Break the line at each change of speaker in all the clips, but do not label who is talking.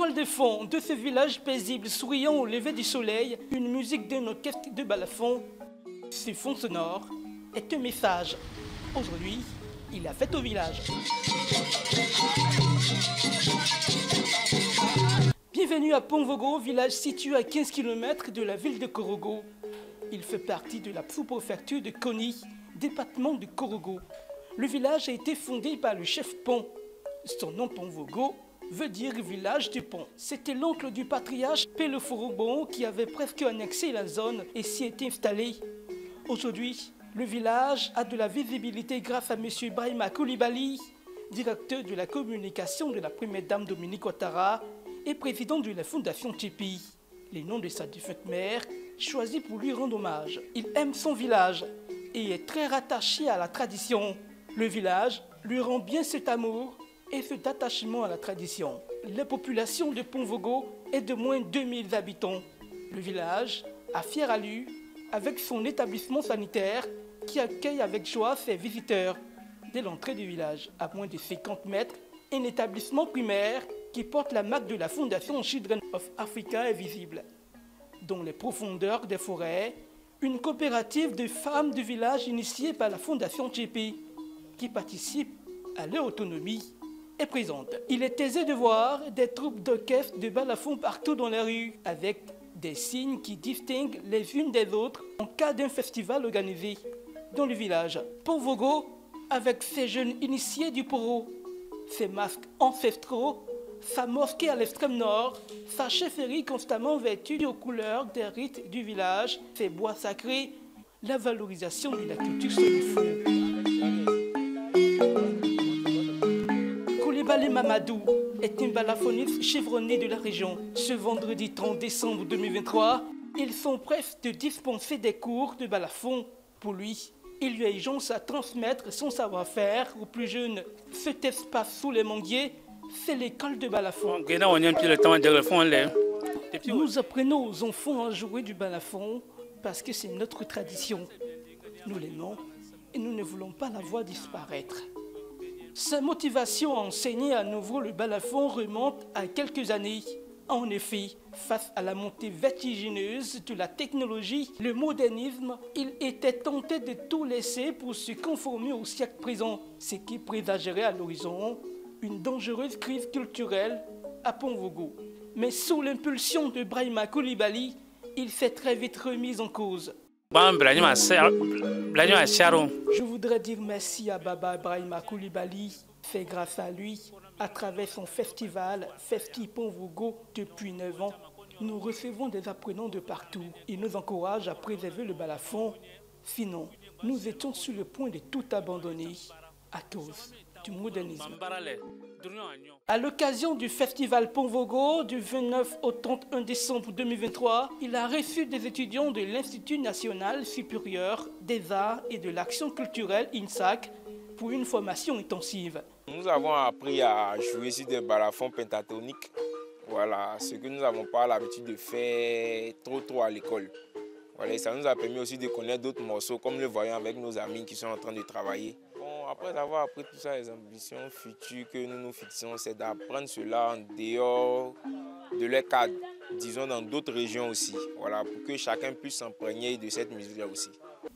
toile de fond de ce village paisible souriant au lever du soleil, une musique d'un orchestre de balafon. Ce fond sonore est un message. Aujourd'hui, il a fête au village. Bienvenue à Pont-Vogo, village situé à 15 km de la ville de Korogo. Il fait partie de la sous-préfecture de Koni, département de Korogo. Le village a été fondé par le chef Pont. Son nom Pont-Vogo veut dire village du pont. C'était l'oncle du patriarche Peleforobo qui avait presque annexé la zone et s'y était installé. Aujourd'hui, le village a de la visibilité grâce à M. Brahima Koulibaly, directeur de la communication de la première dame Dominique Ouattara et président de la fondation Tchepi. Les noms de sa défunte mère, choisis pour lui rendre hommage. Il aime son village et est très rattaché à la tradition. Le village lui rend bien cet amour et cet attachement à la tradition. La population de Pont-Vogo est de moins de 2000 habitants. Le village a fière allure avec son établissement sanitaire qui accueille avec joie ses visiteurs. Dès l'entrée du village, à moins de 50 mètres, un établissement primaire qui porte la marque de la Fondation Children of Africa est visible. Dans les profondeurs des forêts, une coopérative de femmes du village initiée par la Fondation Tchepi, qui participe à leur autonomie, est présente. Il est aisé de voir des troupes d'orchestres de balafon partout dans la rue, avec des signes qui distinguent les unes des autres en cas d'un festival organisé dans le village. Pont-Vogo, avec ses jeunes initiés du poro, ses masques ancestraux, sa mosquée à l'extrême nord, sa chefferie constamment vêtue aux couleurs des rites du village, ses bois sacrés, la valorisation de la culture sonifou. Koulibaly Mamadou est un balafoniste chevronné de la région. Ce vendredi 30 décembre 2023, ils sont prêts de dispenser des cours de balafon. Pour lui, il lui agence à transmettre son savoir-faire aux plus jeunes. Cet espace sous les manguiers, c'est l'école de balafon. Nous apprenons aux enfants à jouer du balafon parce que c'est notre tradition. Nous l'aimons et nous ne voulons pas la voir disparaître. Sa motivation à enseigner à nouveau le balafon remonte à quelques années. En effet, face à la montée vertigineuse de la technologie, le modernisme, il était tenté de tout laisser pour se conformer au siècle présent, ce qui présagerait à l'horizon une dangereuse crise culturelle à Pont-Vogo. Mais sous l'impulsion de Brahima Koulibaly, il s'est très vite remis en cause. Je voudrais dire merci à Baba Brahima Koulibaly. C'est grâce à lui, à travers son festival Festi Pont-Vogo depuis 9 ans, nous recevons des apprenants de partout. Il nous encourage à préserver le balafon. Sinon, nous étions sur le point de tout abandonner à cause du modernisme. À l'occasion du festival Pont-Vogo du 29 au 31 décembre 2023, il a reçu des étudiants de l'Institut national supérieur des arts et de l'action culturelle INSAC pour une formation intensive.
Nous avons appris à jouer sur des balafons pentatoniques. Voilà, ce que nous n'avons pas l'habitude de faire trop à l'école. Voilà, et ça nous a permis aussi de connaître d'autres morceaux, comme le voyons avec nos amis qui sont en train de travailler. Bon, après avoir appris tout ça, les ambitions futures que nous nous fixons, c'est d'apprendre cela en dehors de leur cadre, disons dans d'autres régions aussi, voilà, pour que chacun puisse s'imprégner de cette musique-là aussi.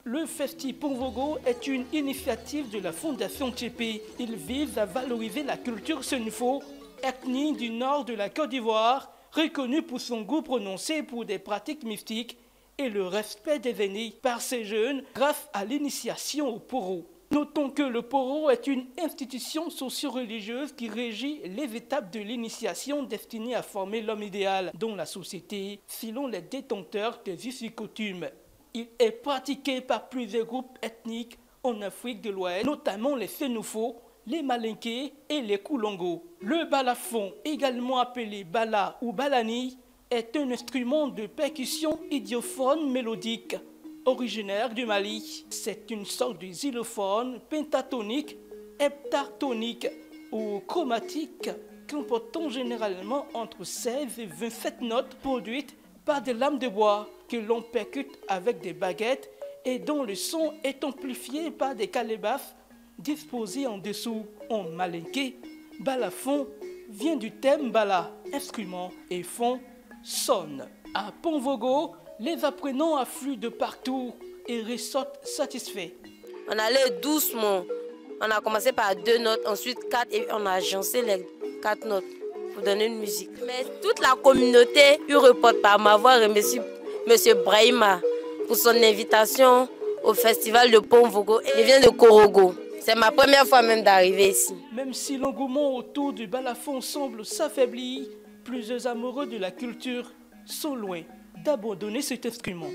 Le Festi Pont-Vogo est une initiative de la Fondation Tchepi. Il vise à valoriser la culture senufo, ethnie du nord de la Côte d'Ivoire, reconnue pour son goût prononcé pour des pratiques mystiques et le respect des aînés par ces jeunes grâce à l'initiation au poro. Notons que le poro est une institution socio-religieuse qui régit les étapes de l'initiation destinée à former l'homme idéal dans la société, selon les détenteurs des us et coutumes. Il est pratiqué par plusieurs groupes ethniques en Afrique de l'Ouest, notamment les Sénoufos, les Malinké et les Koulongo. Le balafon, également appelé bala ou balani, est un instrument de percussion idiophone mélodique originaire du Mali. C'est une sorte de xylophone pentatonique, heptatonique ou chromatique comportant généralement entre 16 et 27 notes produites par des lames de bois que l'on percute avec des baguettes et dont le son est amplifié par des calebasses disposées en dessous. En malinké, balafon vient du thème bala, instrument et font sonne. À Pont-Vogo, les apprenants affluent de partout et ressortent satisfaits.
On allait doucement. On a commencé par 2 notes, ensuite 4 et on a agencé les 4 notes pour donner une musique. Mais toute la communauté lui reporte par m'avoir remercié M. Brahima pour son invitation au festival de Pont-Vogo. Il vient de Korogo. C'est ma première fois même d'arriver ici.
Même si l'engouement autour du balafon semble s'affaiblir, plusieurs amoureux de la culture sont loin d'abandonner cet instrument.